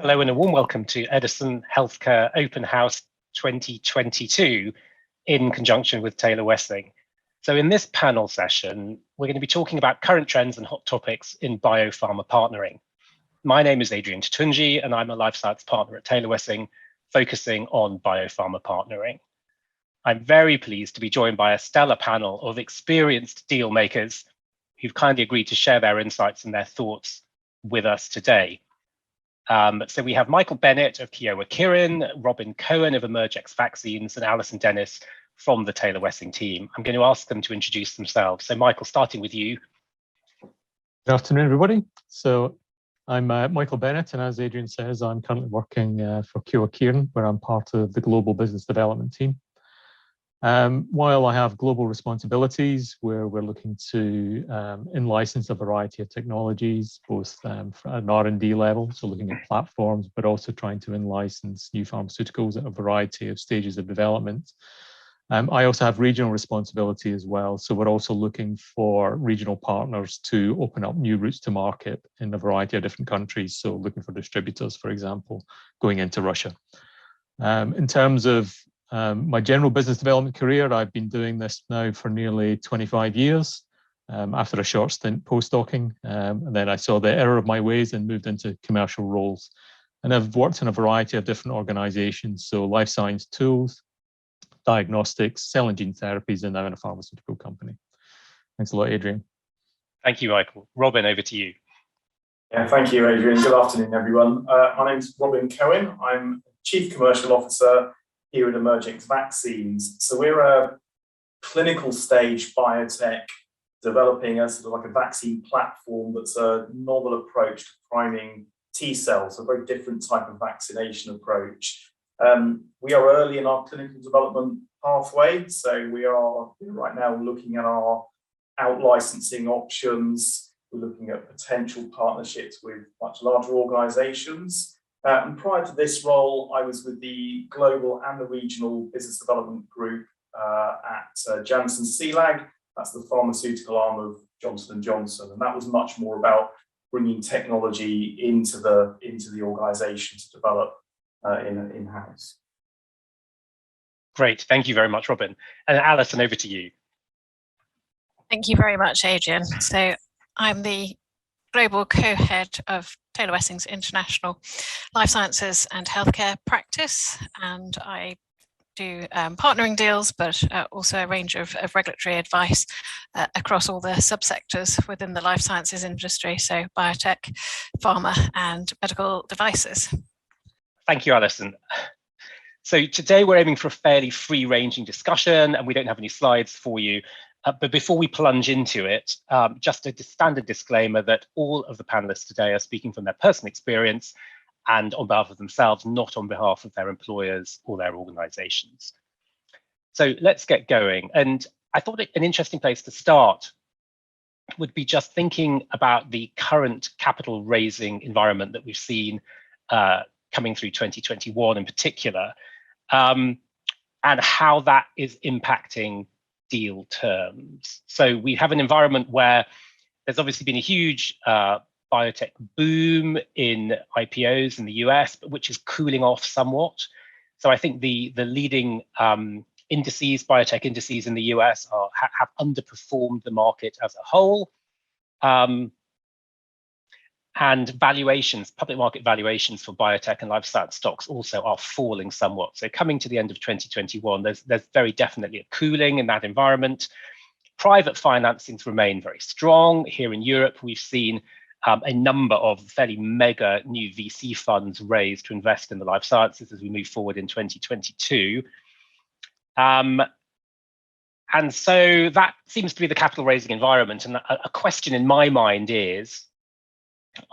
Hello and a warm welcome to Edison Healthcare Open House 2022 in conjunction with Taylor Wessing. So in this panel session, we're going to be talking about current trends and hot topics in biopharma partnering. My name is Adrian Tatunji and I'm a life science partner at Taylor Wessing, focusing on biopharma partnering. I'm very pleased to be joined by a stellar panel of experienced deal makers who've kindly agreed to share their insights and their thoughts with us today. So we have Michael Bennett of Kyowa Kirin, Robin Cohen of Emergex Vaccines, and Alison Dennis from the Taylor Wessing team. I'm going to ask them to introduce themselves. So Michael, starting with you. Good afternoon, everybody. So I'm Michael Bennett, and as Adrian says, I'm currently working for Kyowa Kirin, where I'm part of the global business development team. While I have global responsibilities, where we're looking to in-license a variety of technologies, both at an R&D level, so looking at platforms, but also trying to in-license new pharmaceuticals at a variety of stages of development. I also have regional responsibility as well, so we're also looking for regional partners to open up new routes to market in a variety of different countries, so looking for distributors, for example, going into Russia. In terms of my general business development career, I've been doing this now for nearly 25 years after a short stint postdocing. And then I saw the error of my ways and moved into commercial roles. And I've worked in a variety of different organizations, so life science tools, diagnostics, cell and gene therapies, and now in a pharmaceutical company. Thanks a lot, Adrian. Thank you, Michael. Robin, over to you. Yeah, thank you, Adrian. Good afternoon, everyone. My name's Robin Cohen. I'm Chief Commercial Officer here at Emergex Vaccines. So we're a clinical stage biotech developing a sort of like a vaccine platform that's a novel approach to priming T cells, a very different type of vaccination approach. We are early in our clinical development pathway, so we are right now looking at our out-licensing options. We're looking at potential partnerships with much larger organizations. And prior to this role, I was with the global and the regional business development group at Janssen CELAG. That's the pharmaceutical arm of Johnson & Johnson. And that was much more about bringing technology into the organization to develop in-house. Great, thank you very much, Robin. And Alison, over to you. Thank you very much, Adrian. So I'm the global co-head of Taylor Wessing's international life sciences and healthcare practice, and I do partnering deals, but also a range of regulatory advice across all the subsectors within the life sciences industry, so biotech, pharma, and medical devices. Thank you, Alison. So today we're aiming for a fairly free-ranging discussion, and we don't have any slides for you. But before we plunge into it, just a standard disclaimer that all of the panelists today are speaking from their personal experience and on behalf of themselves, not on behalf of their employers or their organizations. So let's get going. And I thought an interesting place to start would be just thinking about the current capital raising environment that we've seen coming through 2021 in particular, and how that is impacting deal terms. So we have an environment where there's obviously been a huge biotech boom in IPOs in the US, but which is cooling off somewhat. So I think the leading indices, biotech indices in the US have underperformed the market as a whole. And valuations, public market valuations for biotech and life science stocks also are falling somewhat. So coming to the end of 2021, there's very definitely a cooling in that environment. Private financings remain very strong. Here in Europe, we've seen a number of fairly mega new VC funds raised to invest in the life sciences as we move forward in 2022. And so that seems to be the capital raising environment. And a question in my mind is,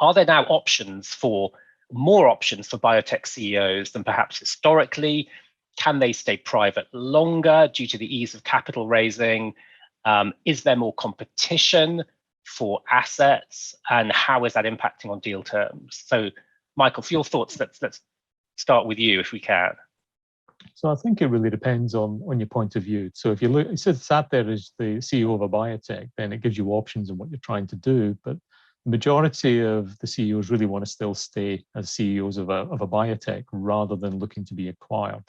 are there now more options for biotech CEOs than perhaps historically? Can they stay private longer due to the ease of capital raising? Is there more competition for assets? And how is that impacting on deal terms? So, Michael, for your thoughts, let's start with you if we can. So I think it really depends on your point of view. So if you look, sat there as the CEO of a biotech, then it gives you options on what you're trying to do. But the majority of the CEOs really want to still stay as CEOs of a biotech rather than looking to be acquired.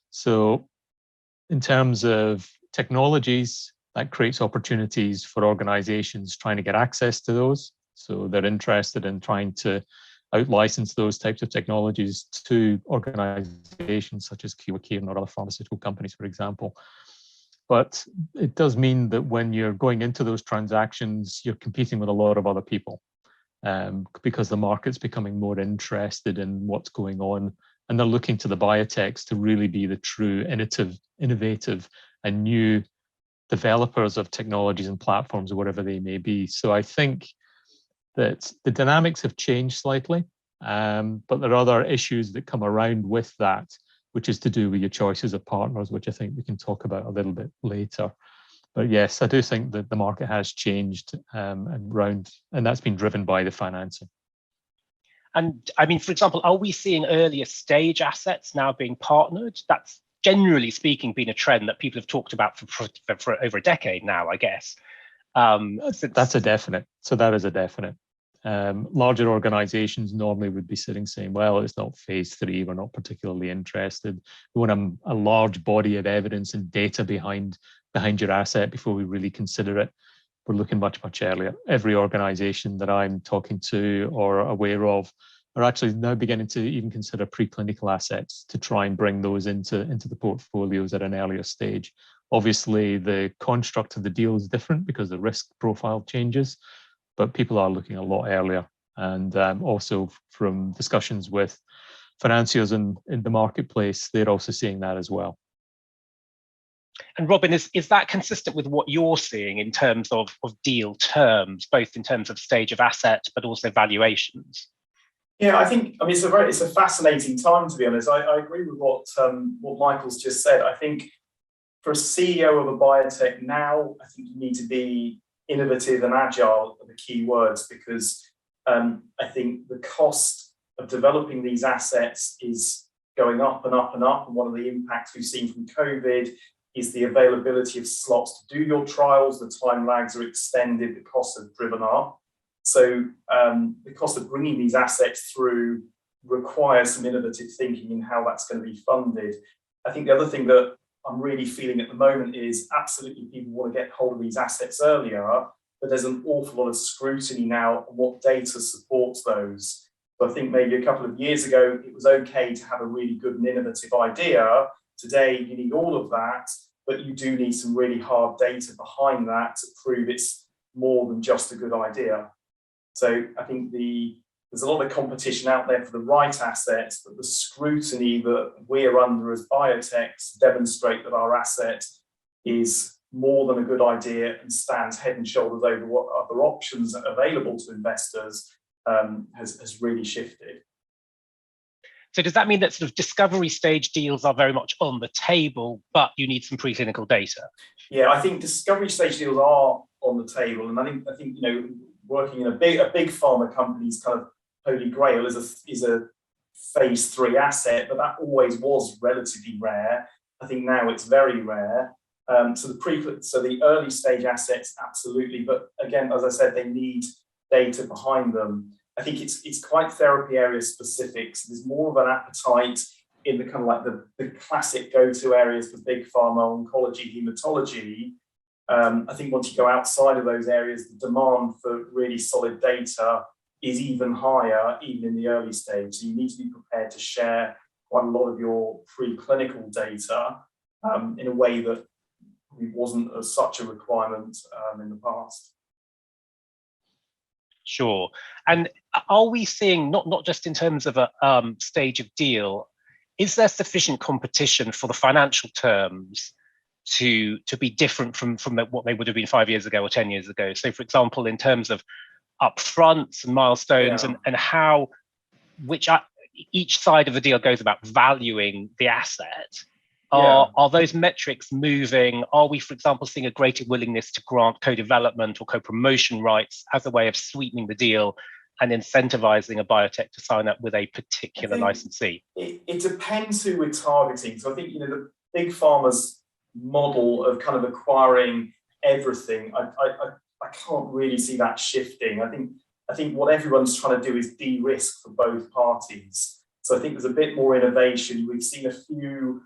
So in terms of technologies, that creates opportunities for organizations trying to get access to those. So they're interested in trying to out-license those types of technologies to organizations such as Kyowa, Kirin, or other pharmaceutical companies, for example. But it does mean that when you're going into those transactions, you're competing with a lot of other people because the market's becoming more interested in what's going on, and they're looking to the biotechs to really be the true innovative and new developers of technologies and platforms or whatever they may be. So I think that the dynamics have changed slightly, but there are other issues that come around with that, which is to do with your choices of partners, which I think we can talk about a little bit later. But yes, I do think that the market has changed and that's been driven by the financing. And I mean, for example, are we seeing earlier stage assets now being partnered? That's generally speaking been a trend that people have talked about for over a decade now, I guess. That's a definite. So that is a definite. Larger organizations normally would be sitting saying, well, it's not phase 3, we're not particularly interested. We want a large body of evidence and data behind your asset before we really consider it. We're looking much earlier. Every organization that I'm talking to or aware of are actually now beginning to even consider preclinical assets to try and bring those into the portfolios at an earlier stage. Obviously, the construct of the deal is different because the risk profile changes, but people are looking a lot earlier. And also from discussions with financiers in the marketplace, they're also seeing that as well. And Robin, is that consistent with what you're seeing in terms of deal terms, both in terms of stage of asset, but also valuations? Yeah, I mean, it's a fascinating time, to be honest. I agree with what Michael's just said. I think for a CEO of a biotech now, I think you need to be innovative and agile are the key words, because I think the cost of developing these assets is going up and up and up. And one of the impacts we've seen from COVID is the availability of slots to do your trials. The time lags are extended, the costs have driven up. So the cost of bringing these assets through requires some innovative thinking in how that's going to be funded. I think the other thing that I'm really feeling at the moment is absolutely people want to get hold of these assets earlier, but there's an awful lot of scrutiny now on what data supports those. So I think maybe a couple of years ago, it was okay to have a really good and innovative idea. Today, you need all of that, but you do need some really hard data behind that to prove it's more than just a good idea. So I think there's a lot of competition out there for the right assets, but the scrutiny that we're under as biotechs demonstrate that our asset is more than a good idea and stands head and shoulders over what other options are available to investors has really shifted. So does that mean that sort of discovery stage deals are very much on the table, but you need some preclinical data? Yeah, I think discovery stage deals are on the table, and I think you know, working in a big pharma company's kind of holy grail is a phase 3 asset, but that always was relatively rare. I think now it's very rare. So the early stage assets, absolutely, but again, as I said, they need data behind them. I think it's quite therapy area specific. So there's more of an appetite in the kind of like the classic go-to areas for big pharma, oncology, hematology. I think once you go outside of those areas, the demand for really solid data is even higher, even in the early stage. So you need to be prepared to share quite a lot of your preclinical data in a way that wasn't such a requirement in the past. Sure. And are we seeing, not just in terms of a stage of deal, is there sufficient competition for the financial terms to be different from what they would have been 5 years ago or 10 years ago? So for example, in terms of upfronts and milestones, yeah, and how each side of the deal goes about valuing the asset. Are those metrics moving? Are we, for example, seeing a greater willingness to grant co-development or co-promotion rights as a way of sweetening the deal and incentivizing a biotech to sign up with a particular licensee? It depends who we're targeting. So I think, you know, the big pharma's model of kind of acquiring everything, I can't really see that shifting. I think I think what everyone's trying to do is de-risk for both parties. So I think there's a bit more innovation. We've seen a few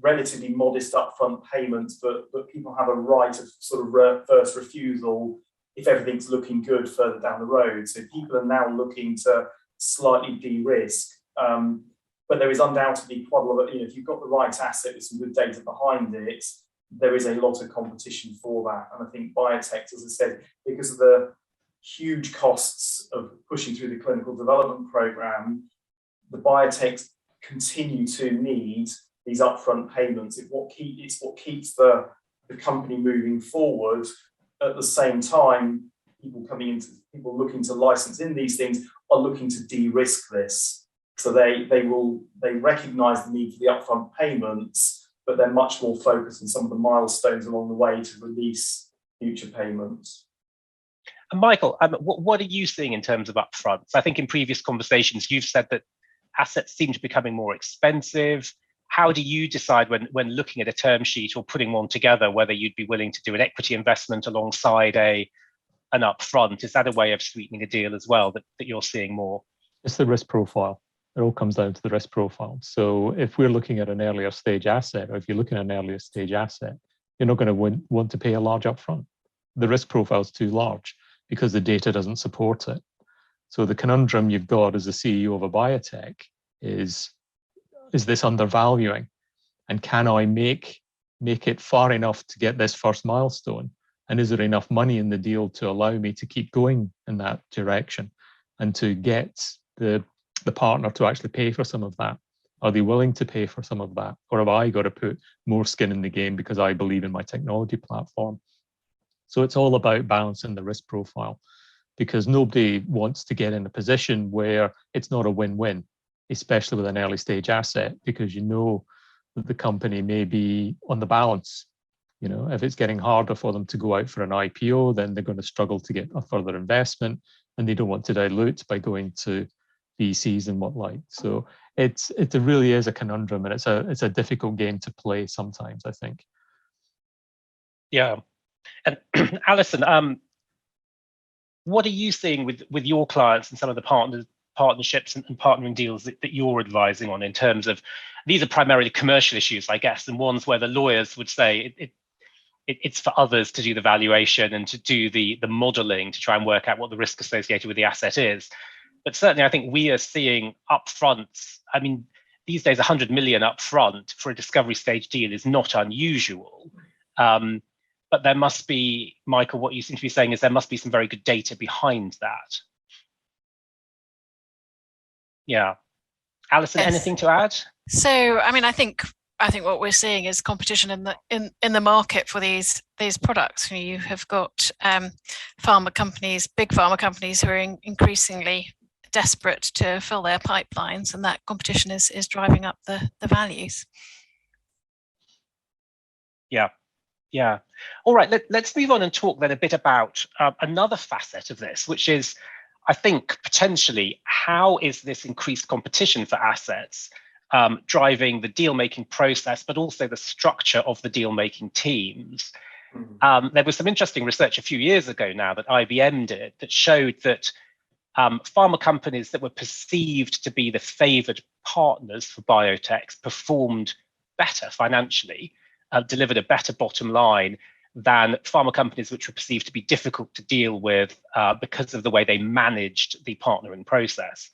relatively modest upfront payments, but people have a right of sort of first refusal if everything's looking good further down the road. So people are now looking to slightly de-risk. But there is undoubtedly quite a lot of, if you've got the right asset with some good data behind it, there is a lot of competition for that. And I think biotech, as I said, because of the huge costs of pushing through the clinical development program, the biotechs continue to need these upfront payments. It's what keeps the company moving forward. At the same time, people looking to license in these things are looking to de-risk this. So they recognise the need for the upfront payments, but they're much more focused on some of the milestones along the way to release future payments. And Michael, what are you seeing in terms of upfronts? I think in previous conversations, you've said that assets seem to be becoming more expensive. How do you decide when looking at a term sheet or putting one together, whether you'd be willing to do an equity investment alongside an upfront? Is that a way of sweetening a deal as well that you're seeing more? It's the risk profile. It all comes down to the risk profile. So if we're looking at an earlier stage asset, or if you're looking at an earlier stage asset, you're not going to want to pay a large upfront. The risk profile is too large because the data doesn't support it. So the conundrum you've got as the CEO of a biotech is this undervaluing? And can I make it far enough to get this first milestone? And is there enough money in the deal to allow me to keep going in that direction and to get the partner to actually pay for some of that? Are they willing to pay for some of that? Or have I got to put more skin in the game because I believe in my technology platform? So it's all about balancing the risk profile, because nobody wants to get in a position where it's not a win-win, especially with an early stage asset, because you know that the company may be on the balance. If it's getting harder for them to go out for an IPO, then they're going to struggle to get a further investment, and they don't want to dilute by going to VCs and what like. So it really is a conundrum, and it's a difficult game to play sometimes, I think. Yeah. And Alison, what are you seeing with your clients and some of the partnerships and partnering deals that you're advising on, in terms of, these are primarily commercial issues, I guess, and ones where the lawyers would say it's for others to do the valuation and to do the modeling to try and work out what the risk associated with the asset is. But certainly I think we are seeing upfronts. I mean, these days 100 million upfront for a discovery stage deal is not unusual. But there must be, Michael, what you seem to be saying is there must be some very good data behind that. Yeah. Alison, yes. Anything to add? So, I mean, I think what we're seeing is competition in the market for these products. You have got pharma companies, big pharma companies, who are increasingly desperate to fill their pipelines, and that competition is driving up the values. Yeah. Yeah. All right. Let's move on and talk then a bit about another facet of this, which is, I think, potentially, how is this increased competition for assets driving the deal-making process, but also the structure of the deal-making teams? There was some interesting research a few years ago now that IBM did that showed that pharma companies that were perceived to be the favored partners for biotechs performed better financially, delivered a better bottom line than pharma companies which were perceived to be difficult to deal with because of the way they managed the partnering process.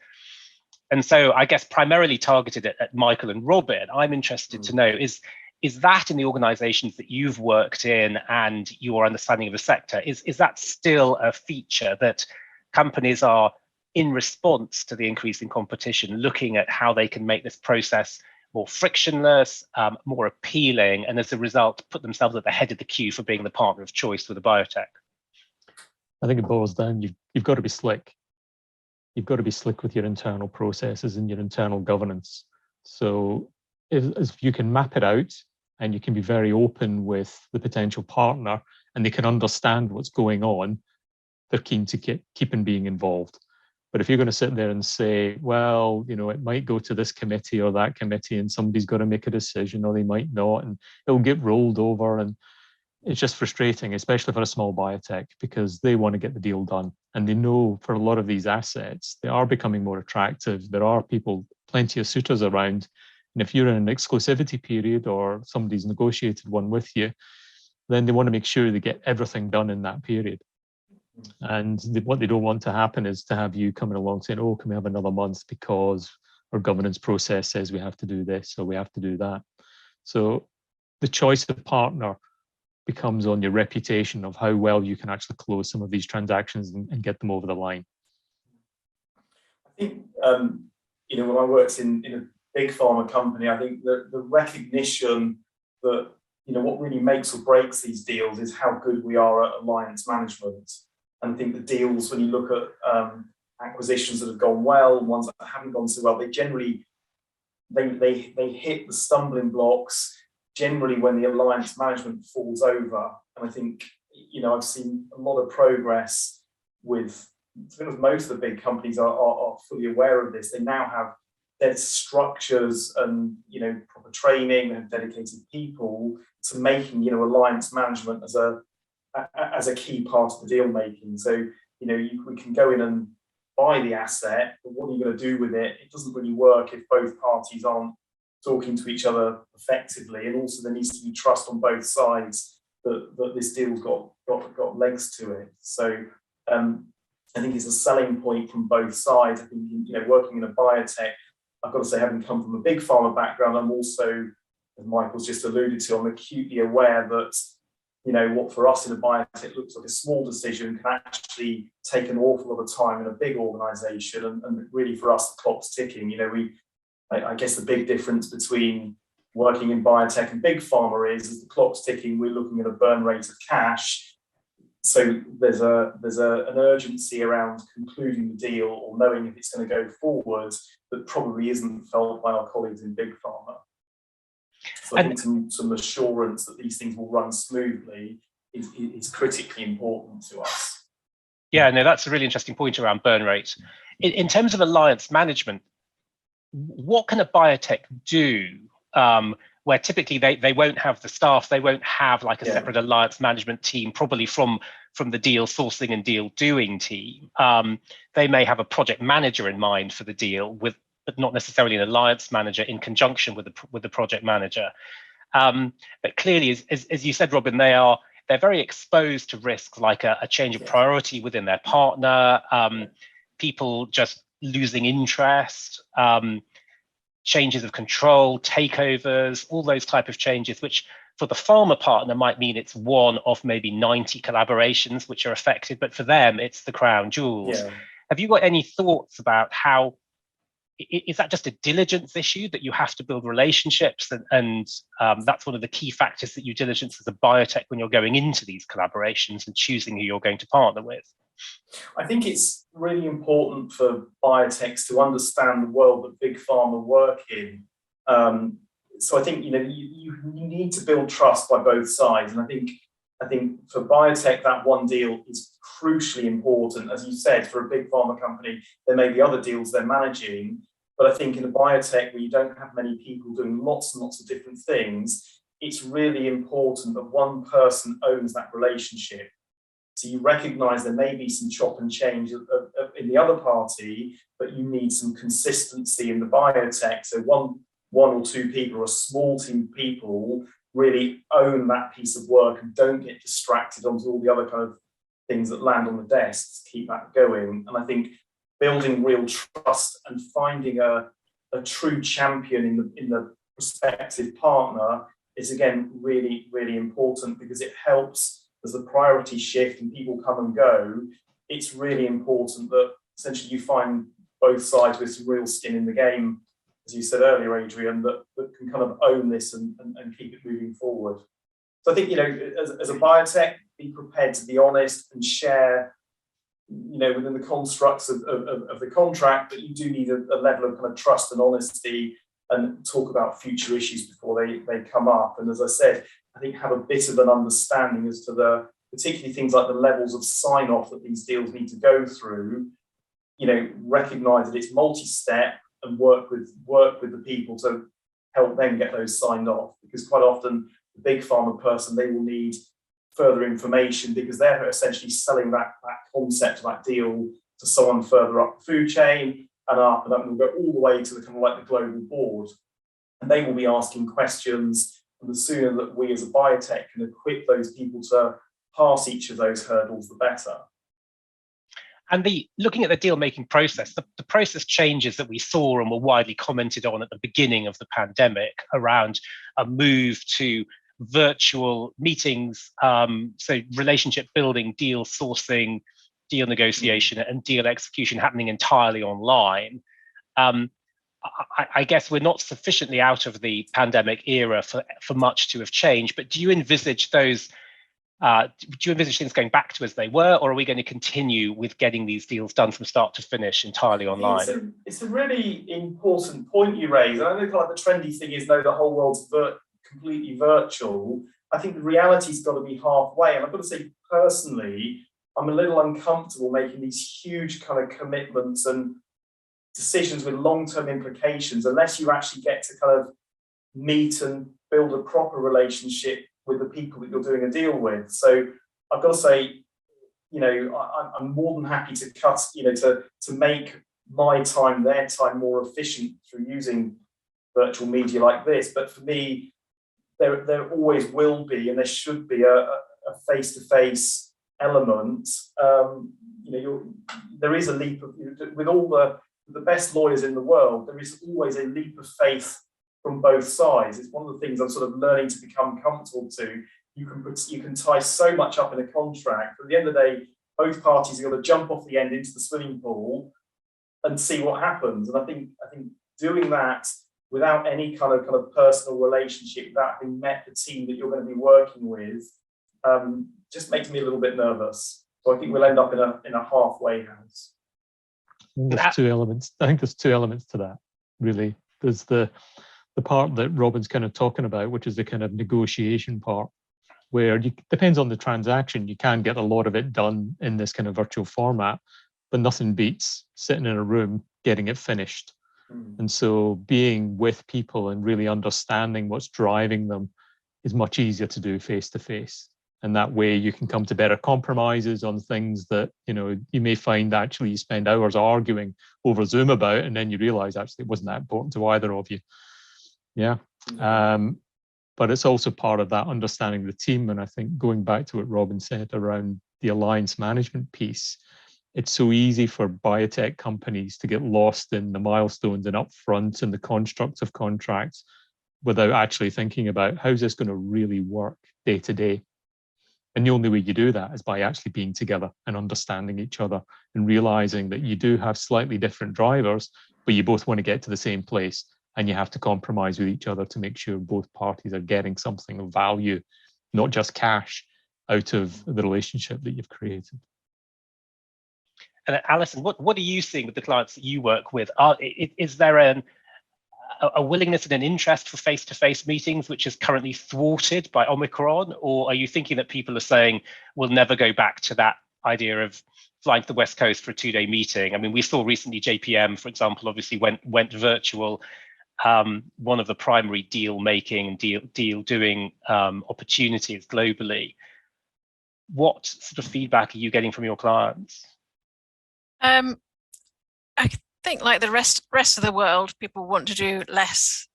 And so I guess primarily targeted at Michael and Robin, I'm interested to know, is that in the organizations that you've worked in and your understanding of the sector, is that still a feature that companies are, in response to the increasing competition, looking at how they can make this process more frictionless, more appealing, and as a result, put themselves at the head of the queue for being the partner of choice with a biotech? I think it boils down, you've got to be slick. You've got to be slick with your internal processes and your internal governance. So if you can map it out and you can be very open with the potential partner and they can understand what's going on, they're keen to keep on being involved. But if you're going to sit there and say, well, it might go to this committee or that committee and somebody's got to make a decision, or they might not, and it'll get rolled over, and it's just frustrating, especially for a small biotech, because they want to get the deal done. And they know for a lot of these assets, they are becoming more attractive. There are people, plenty of suitors around. And if you're in an exclusivity period or somebody's negotiated one with you, then they want to make sure they get everything done in that period. And what they don't want to happen is to have you coming along saying, oh, can we have another month because our governance process says we have to do this or we have to do that. So the choice of partner becomes on your reputation of how well you can actually close some of these transactions and get them over the line. I think, when I worked in a big pharma company, I think the recognition that, what really makes or breaks these deals is how good we are at alliance management. And I think the deals, when you look at acquisitions that have gone well and ones that haven't gone so well, they generally, they hit the stumbling blocks generally when the alliance management falls over. And I think, I've seen a lot of progress with, most of the big companies are fully aware of this. They now have their structures and, proper training and dedicated people to making, alliance management as a key part of the deal making. So, we can go in and buy the asset, but what are you going to do with it? It doesn't really work if both parties aren't talking to each other effectively, and also there needs to be trust on both sides that this deal's got legs to it. So I think it's a selling point from both sides. I think, working in a biotech, I've got to say, having come from a big pharma background, I'm also, as Michael's just alluded to, I'm acutely aware that, what for us in a biotech looks like a small decision can actually take an awful lot of time in a big organization. And really for us, the clock's ticking. I guess the big difference between working in biotech and big pharma is, as the clock's ticking, we're looking at a burn rate of cash. So there's an urgency around concluding the deal or knowing if it's going to go forward that probably isn't felt by our colleagues in big pharma. So I think some assurance that these things will run smoothly is critically important to us. Yeah, no, that's a really interesting point around burn rate. In terms of alliance management, what can a biotech do where typically they won't have the staff, they won't have like a separate alliance management team, probably from the deal sourcing and deal doing team. They may have a project manager in mind for the deal, but not necessarily an alliance manager in conjunction with the project manager. But clearly, as you said, Robin, they're very exposed to risks like a change of priority within their partner, people just losing interest, changes of control, takeovers, all those type of changes, which for the pharma partner might mean it's one of maybe 90 collaborations which are affected, but for them, it's the crown jewels. Yeah. Have you got any thoughts about how, is that just a diligence issue that you have to build relationships and that's one of the key factors that you diligence as a biotech when you're going into these collaborations and choosing who you're going to partner with? I think it's really important for biotechs to understand the world that big pharma work in. So I think you need to build trust by both sides, and I think for biotech that one deal is crucially important. As you said, for a big pharma company, there may be other deals they're managing, but I think in a biotech where you don't have many people doing lots and lots of different things, it's really important that one person owns that relationship. So you recognise there may be some chop and change in the other party, but you need some consistency in the biotech. So one or two people or a small team of people really own that piece of work and don't get distracted onto all the other kind of things that land on the desks, keep that going. And I think building real trust and finding a true champion in the prospective partner is, again, really, really important, because it helps as the priorities shift and people come and go. It's really important that essentially you find both sides with some real skin in the game, as you said earlier, Adrian, that can kind of own this and keep it moving forward. So I think, as a biotech, be prepared to be honest and share, within the constructs of the contract, but you do need a level of kind of trust and honesty and talk about future issues before they come up. And as I said, I think have a bit of an understanding as to particularly things like the levels of sign-off that these deals need to go through, recognise that it's multi-step and work with the people to help them get those signed off, because quite often the big pharma person, they will need further information, because they're essentially selling that concept, that deal, to someone further up the food chain and up, and that will go all the way to the kind of like the global board. And they will be asking questions, and the sooner that we as a biotech can equip those people to pass each of those hurdles, the better. And looking at the deal-making process, the process changes that we saw and were widely commented on at the beginning of the pandemic around a move to virtual meetings, so relationship building, deal sourcing, deal negotiation, and deal execution happening entirely online. I guess we're not sufficiently out of the pandemic era for much to have changed, but do you envisage those? Do you envisage things going back to as they were, or are we going to continue with getting these deals done from start to finish entirely online? It's a really important point you raise. I know kind of the trendy thing is, no, the whole world's completely virtual. I think the reality's got to be halfway. And I've got to say, personally, I'm a little uncomfortable making these huge kind of commitments and decisions with long-term implications unless you actually get to kind of meet and build a proper relationship with the people that you're doing a deal with. So I've got to say, I'm more than happy to cut, to make my time, their time more efficient through using virtual media like this. But for me, there always will be, and there should be a face-to-face element. There is a leap of, with all the best lawyers in the world, there is always a leap of faith from both sides. It's one of the things I'm sort of learning to become comfortable to. You can tie so much up in a contract, but at the end of the day, both parties are going to jump off the end into the swimming pool and see what happens. And I think doing that without any kind of personal relationship, without having met the team that you're going to be working with, just makes me a little bit nervous. So I think we'll end up in a halfway house. There's two elements. I think there's two elements to that, really. There's the part that Robin's kind of talking about, which is the kind of negotiation part, where depends on the transaction, you can get a lot of it done in this kind of virtual format, but nothing beats sitting in a room, getting it finished. And so being with people and really understanding what's driving them is much easier to do face to face. And that way you can come to better compromises on things that, you may find actually you spend hours arguing over Zoom about, and then you realize actually it wasn't that important to either of you. Yeah. But it's also part of that understanding the team. And I think going back to what Robin said around the alliance management piece, it's so easy for biotech companies to get lost in the milestones and upfront and the constructs of contracts without actually thinking about how's this going to really work day to day. And the only way you do that is by actually being together and understanding each other and realizing that you do have slightly different drivers, but you both want to get to the same place. And you have to compromise with each other to make sure both parties are getting something of value, not just cash, out of the relationship that you've created. And Alison, what are you seeing with the clients that you work with? Is there a willingness and an interest for face-to-face meetings, which is currently thwarted by Omicron? Or are you thinking that people are saying, we'll never go back to that idea of flying to the West Coast for a 2-day meeting? I mean, we saw recently JPM, for example, obviously went virtual. One of the primary deal making and deal doing opportunities globally. What sort of feedback are you getting from your clients? I think, like the rest of the world, people want to do less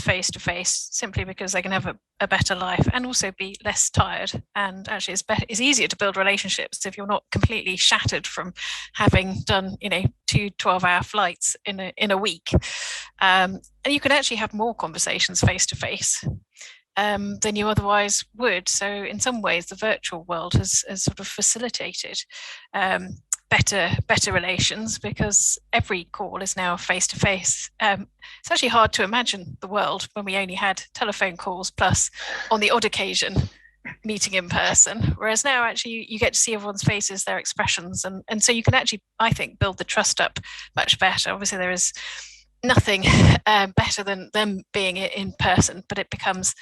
face to face, simply because they can have a better life and also be less tired. And actually, it's easier to build relationships if you're not completely shattered from having done 2 12-hour flights in a week. And you can actually have more conversations face to face than you otherwise would. So in some ways, the virtual world has sort of facilitated better relations, because every call is now face to face. It's actually hard to imagine the world when we only had telephone calls plus, on the odd occasion, meeting in person. Whereas now, actually, you get to see everyone's faces, their expressions, and so you can actually, I think, build the trust up much better. Obviously, there is nothing better than them being in person, but it becomes,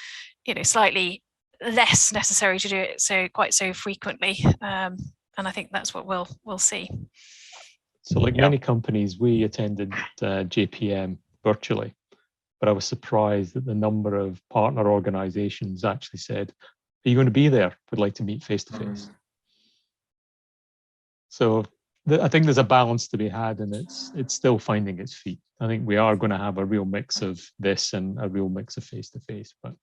slightly less necessary to do it quite so frequently. And I think that's what we'll see. So like many companies, we attended JPM virtually, but I was surprised that the number of partner organizations actually said, Are you going to be there? Would like to meet face to face. So I think there's a balance to be had, and it's still finding its feet. I think we are going to have a real mix of this and a real mix of face to face, but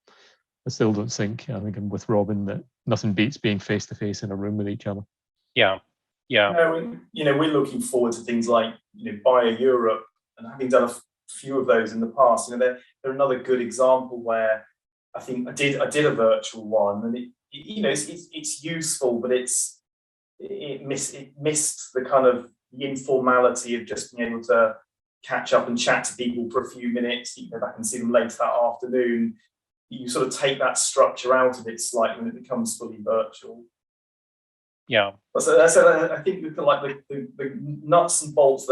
I still don't think, I think I'm with Robin, that nothing beats being face to face in a room with each other. Yeah, yeah. We're looking forward to things like Bio Europe, and having done a few of those in the past. They're another good example where I think I did a virtual one, and it's useful, but it missed the kind of the informality of just being able to catch up and chat to people for a few minutes. You go back and see them later that afternoon. You sort of take that structure out of it slightly when it becomes fully virtual. Yeah. So I think like the nuts and bolts,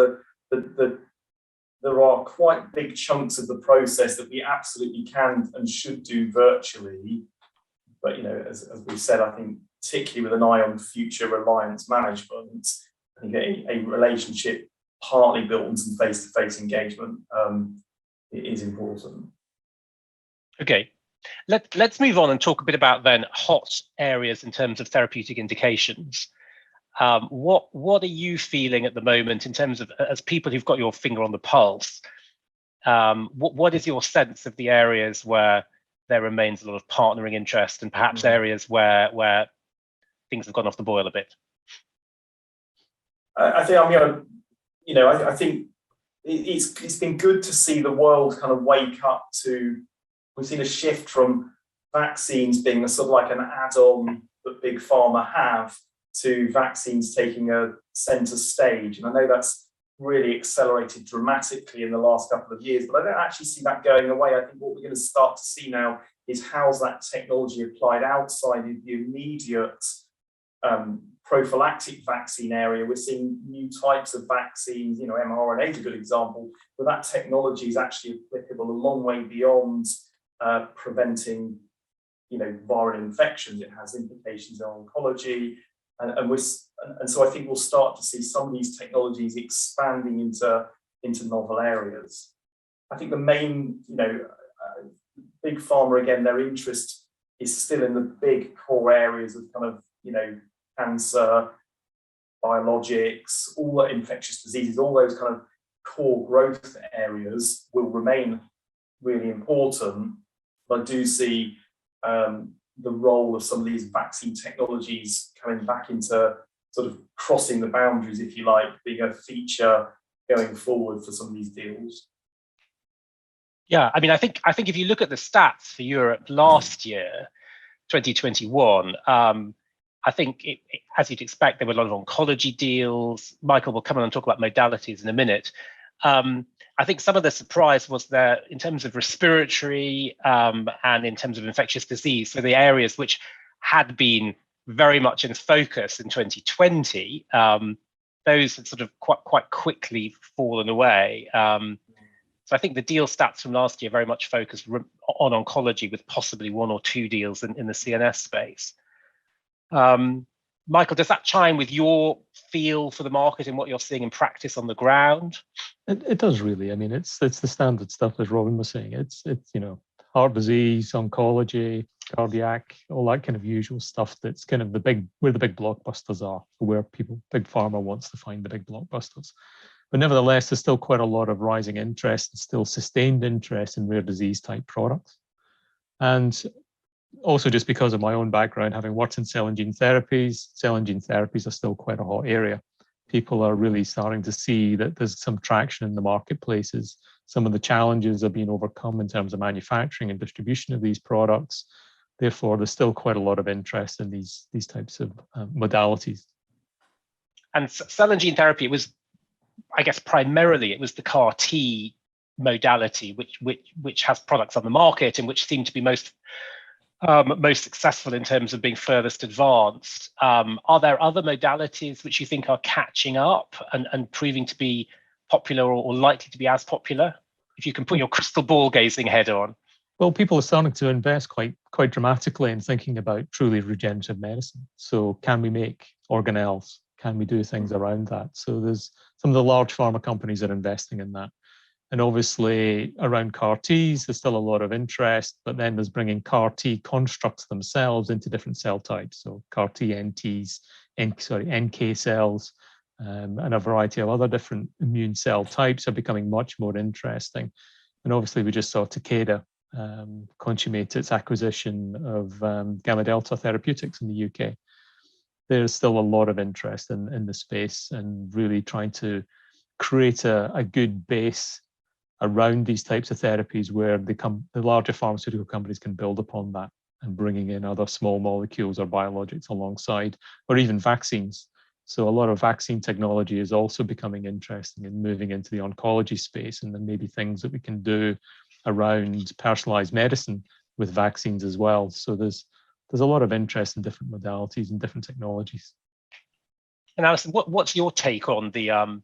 there are quite big chunks of the process that we absolutely can and should do virtually. But as we've said, I think particularly with an eye on future reliance management, I think a relationship partly built on some face-to-face engagement is important. Okay. Let's move on and talk a bit about then hot areas in terms of therapeutic indications. What are you feeling at the moment in terms of, as people who've got your finger on the pulse, what is your sense of the areas where there remains a lot of partnering interest, and perhaps areas where things have gone off the boil a bit? I think it's been good to see the world kind of wake up to. We've seen a shift from vaccines being a sort of like an add-on that big pharma have, to vaccines taking a centre stage. And I know that's really accelerated dramatically in the last couple of years, but I don't actually see that going away. I think what we're going to start to see now is how's that technology applied outside of the immediate prophylactic vaccine area. We're seeing new types of vaccines, mRNA is a good example, but that technology is actually applicable a long way beyond preventing, viral infections. It has implications in oncology, and so I think we'll start to see some of these technologies expanding into novel areas. I think the main, big pharma, again, their interest is still in the big core areas of kind of, cancer, biologics, all the infectious diseases, all those kind of core growth areas will remain really important. But I do see the role of some of these vaccine technologies coming back into sort of crossing the boundaries, if you like, being a feature going forward for some of these deals. Yeah, I mean, I think if you look at the stats for Europe last year, 2021, I think, as you'd expect, there were a lot of oncology deals. Michael will come on and talk about modalities in a minute. I think some of the surprise was there in terms of respiratory and in terms of infectious disease. So the areas which had been very much in focus in 2020, those had sort of quite quickly fallen away. So I think the deal stats from last year very much focused on oncology, with possibly one or two deals in the CNS space. Michael, does that chime with your feel for the market and what you're seeing in practice on the ground? It does really. I mean, it's the standard stuff, as Robin was saying. It's heart disease, oncology, cardiac, all that kind of usual stuff. That's kind of where the big blockbusters are, where big pharma wants to find the big blockbusters. But nevertheless, there's still quite a lot of rising interest and still sustained interest in rare disease type products. And also, just because of my own background, having worked in cell and gene therapies are still quite a hot area. People are really starting to see that there's some traction in the marketplaces. Some of the challenges are being overcome in terms of manufacturing and distribution of these products. Therefore, there's still quite a lot of interest in these types of modalities. And cell and gene therapy, I guess primarily it was the CAR T modality, which has products on the market and which seem to be most successful in terms of being furthest advanced. Are there other modalities which you think are catching up and proving to be popular or likely to be as popular? If you can put your crystal ball gazing head on. Well, people are starting to invest quite dramatically in thinking about truly regenerative medicine. So can we make organelles? Can we do things around that? So there's some of the large pharma companies that are investing in that. And obviously around CAR Ts, there's still a lot of interest, but then there's bringing CAR T constructs themselves into different cell types. So CAR T NTs, NK cells, and a variety of other different immune cell types are becoming much more interesting. And obviously we just saw Takeda consummate its acquisition of Gamma Delta Therapeutics in the UK. There's still a lot of interest in the space and really trying to create a good base around these types of therapies where the larger pharmaceutical companies can build upon that and bringing in other small molecules or biologics alongside, or even vaccines. So a lot of vaccine technology is also becoming interesting and moving into the oncology space, and then maybe things that we can do around personalized medicine with vaccines as well. So there's a lot of interest in different modalities and different technologies. And Alison, what's your take on the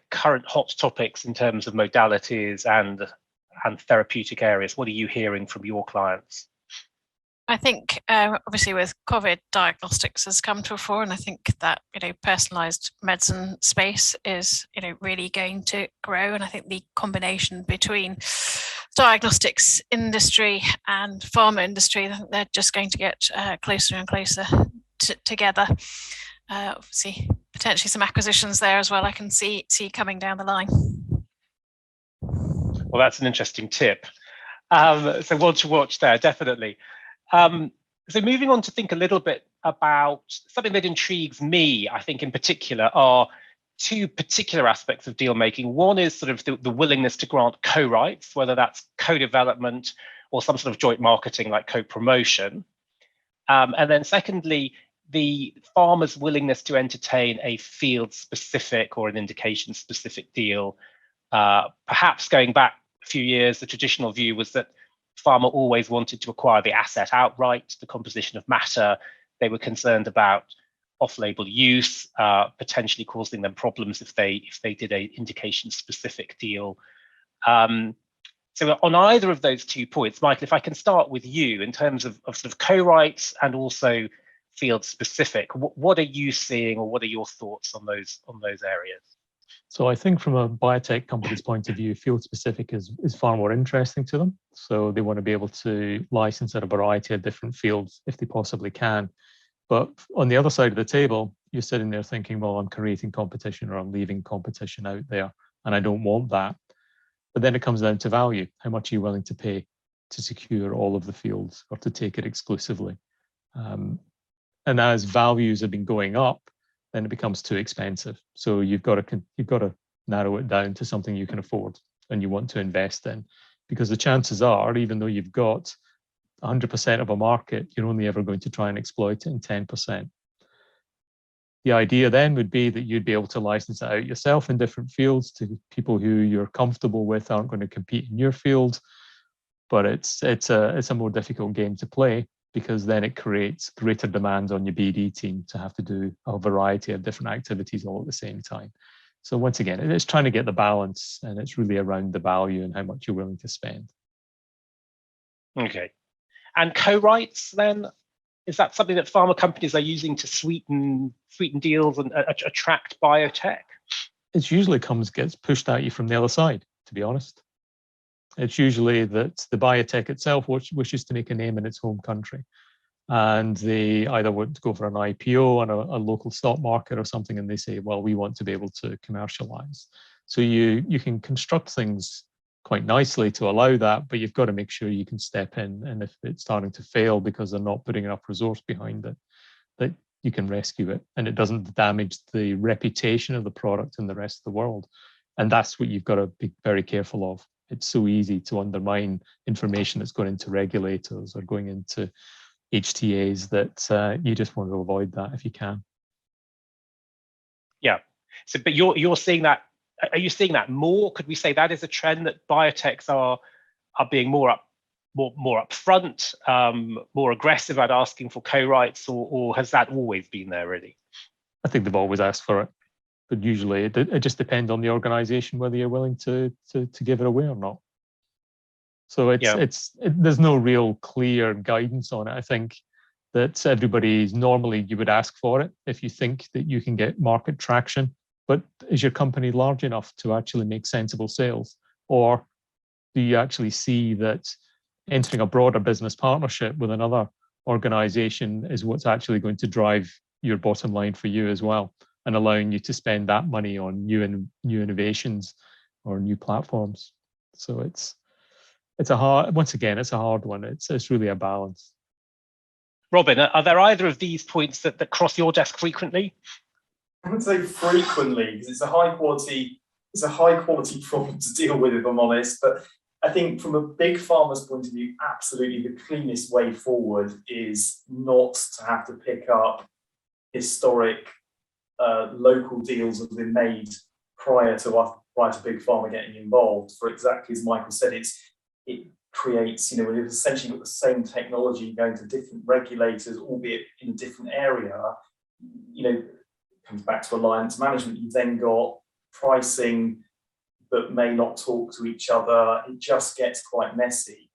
current hot topics in terms of modalities and therapeutic areas? What are you hearing from your clients? I think obviously with COVID, diagnostics has come to the fore, and I think that personalized medicine space is really going to grow. And I think the combination between diagnostics industry and pharma industry, I think they're just going to get closer and closer together. Obviously, potentially some acquisitions there as well. I can see coming down the line. Well, that's an interesting tip. So one to watch there, definitely. So moving on to think a little bit about something that intrigues me, I think in particular, are two particular aspects of deal making. One is sort of the willingness to grant co-rights, whether that's co-development or some sort of joint marketing like co-promotion. And then secondly, the pharma's willingness to entertain a field-specific or an indication-specific deal. Perhaps going back a few years, the traditional view was that pharma always wanted to acquire the asset outright, the composition of matter. They were concerned about off-label use, potentially causing them problems if they did a indication-specific deal. So on either of those 2 points, Michael, if I can start with you in terms of sort of co-rights and also field-specific, what are you seeing, or what are your thoughts on those areas? So I think from a biotech company's point of view, field-specific is far more interesting to them. So they want to be able to license at a variety of different fields if they possibly can. But on the other side of the table, you're sitting there thinking, well, I'm creating competition or I'm leaving competition out there, and I don't want that. But then it comes down to value. How much are you willing to pay to secure all of the fields or to take it exclusively? And as values have been going up, then it becomes too expensive. So you've got to narrow it down to something you can afford and you want to invest in, because the chances are, even though you've got 100% of a market, you're only ever going to try and exploit it in 10%. The idea then would be that you'd be able to license it out yourself in different fields to people who you're comfortable with, aren't going to compete in your field. But it's a more difficult game to play, because then it creates greater demands on your BD team to have to do a variety of different activities all at the same time. So once again, it's trying to get the balance, and it's really around the value and how much you're willing to spend. Okay. And co-rights then, is that something that pharma companies are using to sweeten deals and attract biotech? It usually gets pushed at you from the other side, to be honest. It's usually that the biotech itself wishes to make a name in its home country, and they either want to go for an IPO on a local stock market or something, and they say, well, we want to be able to commercialize. So you can construct things quite nicely to allow that, but you've got to make sure you can step in, and if it's starting to fail because they're not putting enough resource behind it, that you can rescue it and it doesn't damage the reputation of the product in the rest of the world. And that's what you've got to be very careful of. It's so easy to undermine information that's going into regulators or going into HTAs that you just want to avoid that if you can. Yeah. So, but you're seeing that. Are you seeing that more? Could we say that is a trend, that biotechs are being more upfront, more aggressive at asking for co-rights, or has that always been there really? I think they've always asked for it, but usually it just depends on the organization whether you're willing to give it away or not. So there's no real clear guidance on it. I think that normally you would ask for it if you think that you can get market traction but is your company large enough to actually make sensible sales? Or do you actually see that entering a broader business partnership with another organization is what's actually going to drive your bottom line for you as well, and allowing you to spend that money on new innovations or new platforms? So it's a hard, once again, it's a hard one. It's really a balance. Robin, are there either of these points that cross your desk frequently? I would say frequently, because it's a high quality problem to deal with, if I'm honest. But I think from a big pharma's point of view, absolutely the cleanest way forward is not to have to pick up historic local deals that have been made prior to big pharma getting involved. For exactly as Michael said, it creates, when you've essentially got the same technology going to different regulators, albeit in a different area, it comes back to alliance management. You've then got pricing that may not talk to each other. It just gets quite messy.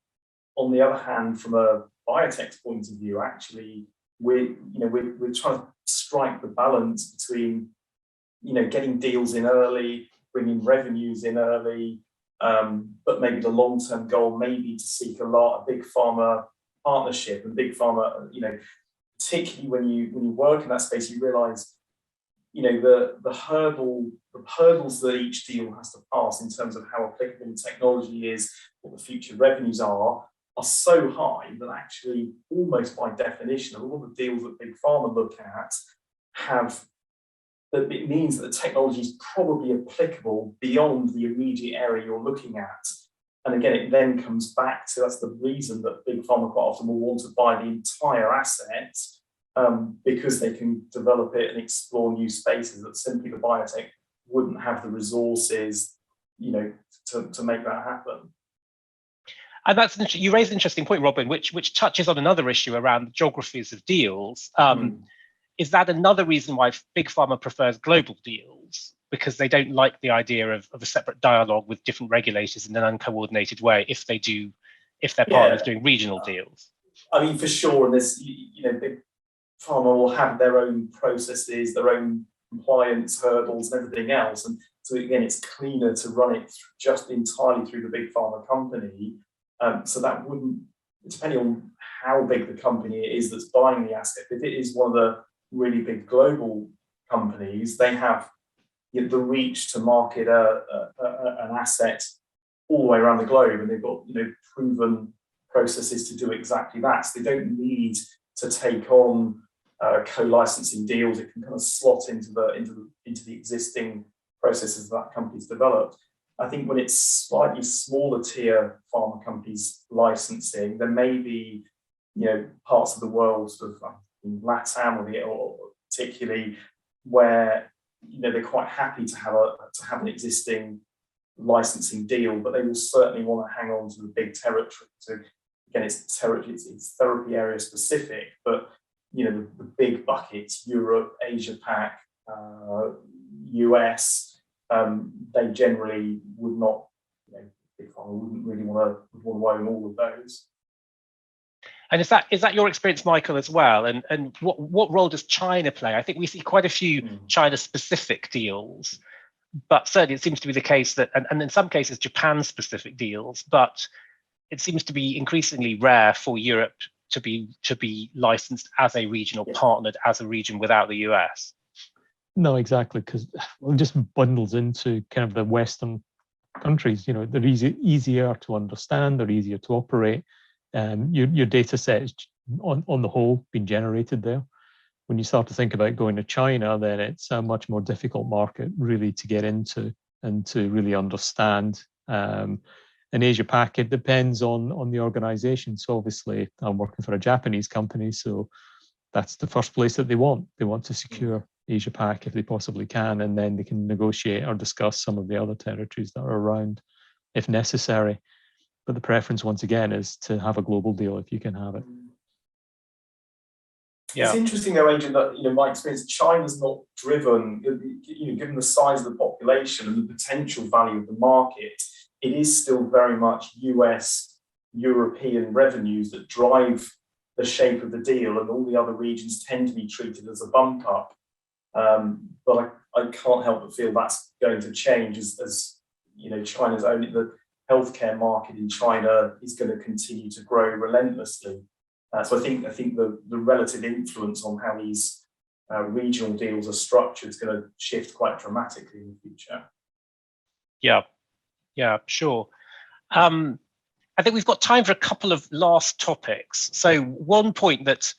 On the other hand, from a biotech's point of view, actually, we're trying to strike the balance between, getting deals in early, bringing revenues in early, but maybe the long-term goal may be to seek a big pharma partnership. And big pharma, particularly when you work in that space, you realise, the hurdles that each deal has to pass in terms of how applicable the technology is, what the future revenues are so high that actually, almost by definition, a lot of the deals that big pharma look at it means that the technology is probably applicable beyond the immediate area you're looking at. And again, it then comes back to, that's the reason that big pharma quite often will want to buy the entire asset, because they can develop it and explore new spaces that simply the biotech wouldn't have the resources, to make that happen. And that's you raised an interesting point, Robin, which touches on another issue around the geographies of deals. Is that another reason why big pharma prefers global deals? Because they don't like the idea of a separate dialogue with different regulators in an uncoordinated way if their partner's doing regional deals? I mean, for sure, and there's, big pharma will have their own processes, their own compliance hurdles and everything else. And so again, it's cleaner to run it just entirely through the big pharma company. So that wouldn't, depending on how big the company is that's buying the asset, if it is one of the really big global companies, they have the reach to market an asset all the way around the globe, and they've got proven processes to do exactly that. So they don't need to take on co-licensing deals. It can kind of slot into the existing processes that company's developed. I think when it's slightly smaller tier pharma companies licensing, there may be parts of the world, sort of in LATAM or particularly, where they're quite happy to have an existing licensing deal, but they will certainly want to hang on to the big territory. So again, it's therapy area specific, but the big buckets, Europe, Asia Pac, US. They generally would not, big pharma wouldn't really want to own all of those. And is that your experience, Michael, as well? And what role does China play? I think we see quite a few China-specific deals, but certainly it seems to be the case that, and in some cases, Japan-specific deals, but it seems to be increasingly rare for Europe to be licensed as a regional partnered as a region without the US. No, exactly, because it just bundles into kind of the Western countries. They're easier to understand, they're easier to operate. Your data set is on the whole being generated there. When you start to think about going to China, then it's a much more difficult market really to get into and to really understand. In Asia Pac, it depends on the organization. So obviously, I'm working for a Japanese company, so that's the first place that they want. They want to secure Asia Pac if they possibly can, and then they can negotiate or discuss some of the other territories that are around if necessary. But the preference, once again, is to have a global deal if you can have it. Yeah. It's interesting though, Adrian, that my experience, China's not driven, given the size of the population and the potential value of the market, it is still very much US, European revenues that drive the shape of the deal, and all the other regions tend to be treated as a bump up. But I can't help but feel that's going to change as you know, China's only the healthcare market in China is going to continue to grow relentlessly. So I think the relative influence on how these regional deals are structured is going to shift quite dramatically in the future. Yeah, sure. I think we've got time for a couple of last topics. So one point that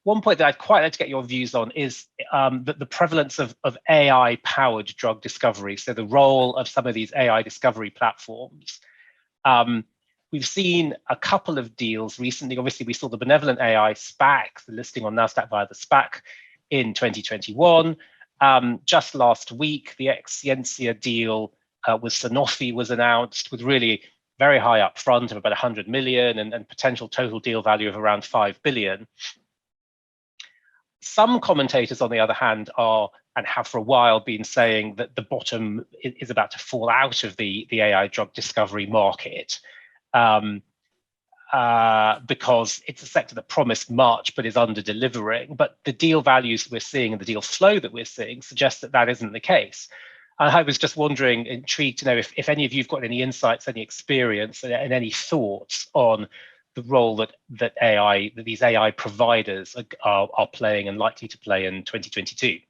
I'd quite like to get your views on is the prevalence of AI-powered drug discovery. So the role of some of these AI discovery platforms. We've seen a couple of deals recently. Obviously, we saw the Benevolent AI SPAC, the listing on NASDAQ via the SPAC in 2021. Just last week, the ex-Ciencia deal with Sanofi was announced, with really very high upfront of about 100 million and potential total deal value of around 5 billion. Some commentators, on the other hand, are and have for a while been saying that the bottom is about to fall out of the AI drug discovery market because it's a sector that promised much but is under-delivering. But the deal values we're seeing and the deal flow that we're seeing suggests that that isn't the case. I was just wondering, intrigued to know if any of you've got any insights, any experience, and any thoughts on the role that these AI providers are playing and likely to play in 2022.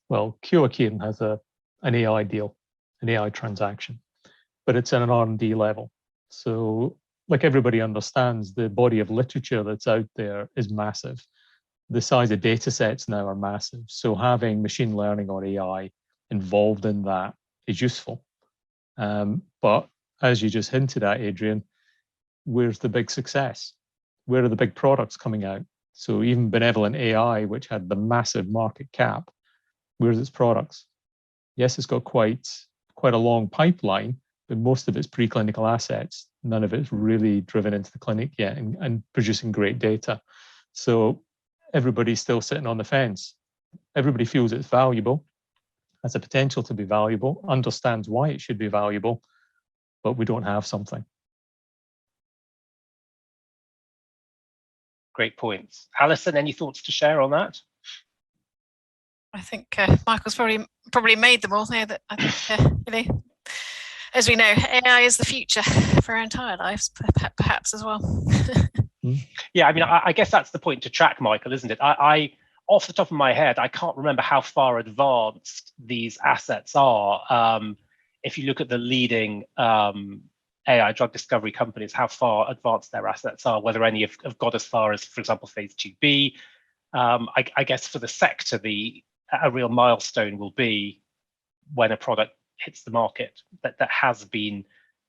Well, Kirin has an AI deal, an AI transaction, but it's at an R&D level. So, like everybody understands, the body of literature that's out there is massive. The size of data sets now are massive. So having machine learning or AI involved in that is useful. But as you just hinted at, Adrian, where's the big success? Where are the big products coming out? So even Benevolent AI, which had the massive market cap, where's its products? Yes, it's got quite a long pipeline, but most of its preclinical assets, none of it's really driven into the clinic yet and producing great data. So everybody's still sitting on the fence. Everybody feels it's valuable, has a potential to be valuable, understands why it should be valuable, but we don't have something. Great points. Alison, any thoughts to share on that? I think Michael's probably made them all. That I think, as we know, AI is the future for our entire lives, perhaps as well. Yeah, I mean, I guess that's the point to track, Michael, isn't it? I off the top of my head, I can't remember how far advanced these assets are. If you look at the leading AI drug discovery companies, how far advanced their assets are, whether any have got as far as, for example, phase 2B. I guess for the sector, a real milestone will be when a product hits the market that has been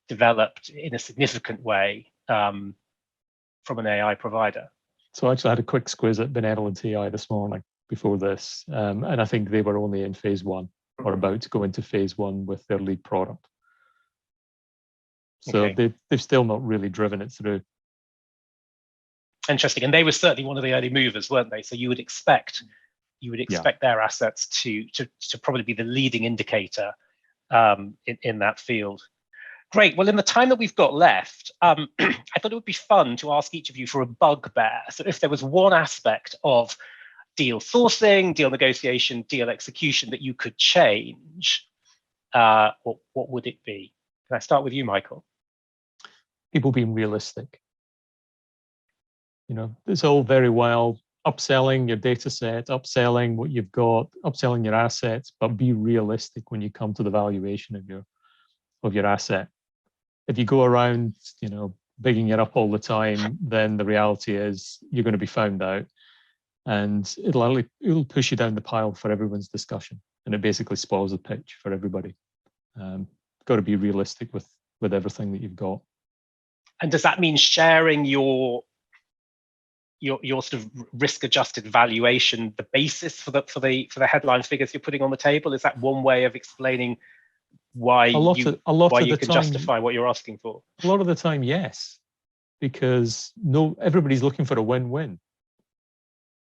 developed in a significant way from an AI provider. So I actually had a quick squiz at Benevolent AI this morning before this, and I think they were only in phase 1 or about to go into phase 1 with their lead product. So okay. they've still not really driven it through. Interesting, and they were certainly one of the early movers, weren't they? So you would expect their assets to probably be the leading indicator in that field. Great. Well, in the time that we've got left, I thought it would be fun to ask each of you for a bugbear. So if there was one aspect of deal sourcing, deal negotiation, deal execution that you could change, what would it be? Can I start with you, Michael? People being realistic. It's all very well upselling your data set, upselling what you've got, upselling your assets, but be realistic when you come to the valuation of your asset. If you go around, bigging it up all the time, then the reality is you're going to be found out, and it'll push you down the pile for everyone's discussion, and it basically spoils the pitch for everybody. Got to be realistic with everything that you've got. And does that mean sharing your sort of risk-adjusted valuation, the basis for the headline figures you're putting on the table? Is that one way of explaining why you can justify what you're asking for? A lot of the time, yes, because everybody's looking for a win-win.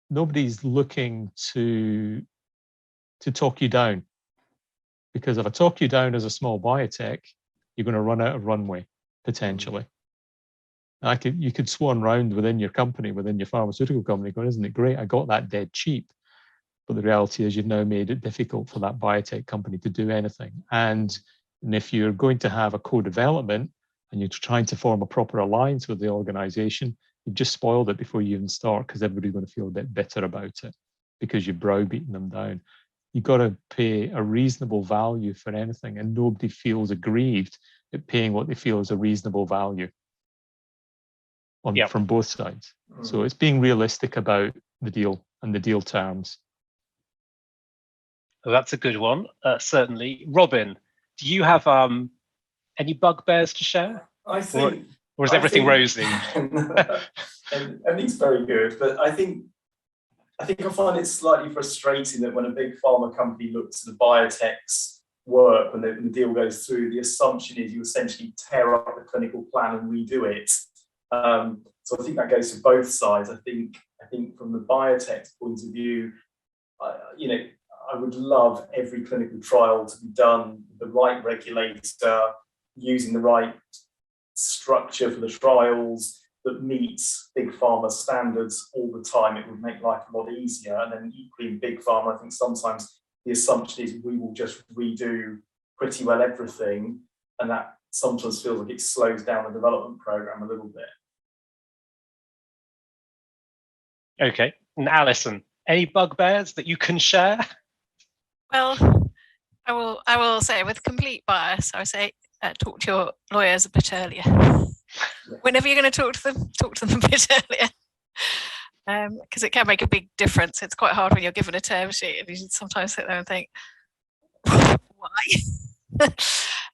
Nobody's looking to talk you down, because if I talk you down as a small biotech, you're going to run out of runway potentially. You could swan round within your company, within your pharmaceutical company, going, "Isn't it great? I got that dead cheap." But the reality is you've now made it difficult for that biotech company to do anything. And if you're going to have a co-development and you're trying to form a proper alliance with the organization, you've just spoiled it before you even start, because everybody's going to feel a bit bitter about it because you've browbeaten them down. You've got to pay a reasonable value for anything, and nobody feels aggrieved at paying what they feel is a reasonable value from both sides. So it's being realistic about the deal and the deal terms. Well, that's a good one, certainly. Robin, do you have any bugbears to share? I think, or is everything rosy? Everything's very good, but I think I find it slightly frustrating that when a big pharma company looks at the biotech's work, when the deal goes through, the assumption is you essentially tear up the clinical plan and redo it. So I think that goes to both sides. I think from the biotech's point of view, I would love every clinical trial to be done with the right regulator, using the right structure for the trials that meets big pharma standards all the time. It would make life a lot easier. And then equally in big pharma, I think sometimes the assumption is we will just redo pretty well everything, and that sometimes feels like it slows down the development program a little bit. Okay, and Alison, any bugbears that you can share? Well, I will say with complete bias, I would say talk to your lawyers a bit earlier. Whenever you're going to talk to them a bit earlier, because it can make a big difference. It's quite hard when you're given a term sheet and you sometimes sit there and think, why?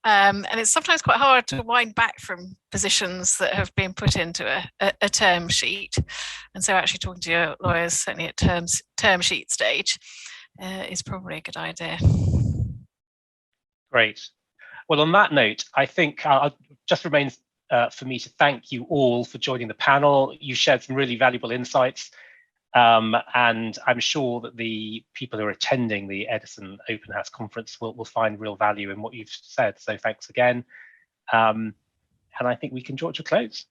And it's sometimes quite hard to wind back from positions that have been put into a term sheet. And so actually talking to your lawyers, certainly at term sheet stage, is probably a good idea. Great. Well, on that note, I think it just remains for me to thank you all for joining the panel. You shared some really valuable insights, and I'm sure that the people who are attending the Edison Open House Conference will find real value in what you've said. So thanks again. And I think we can draw it to a close.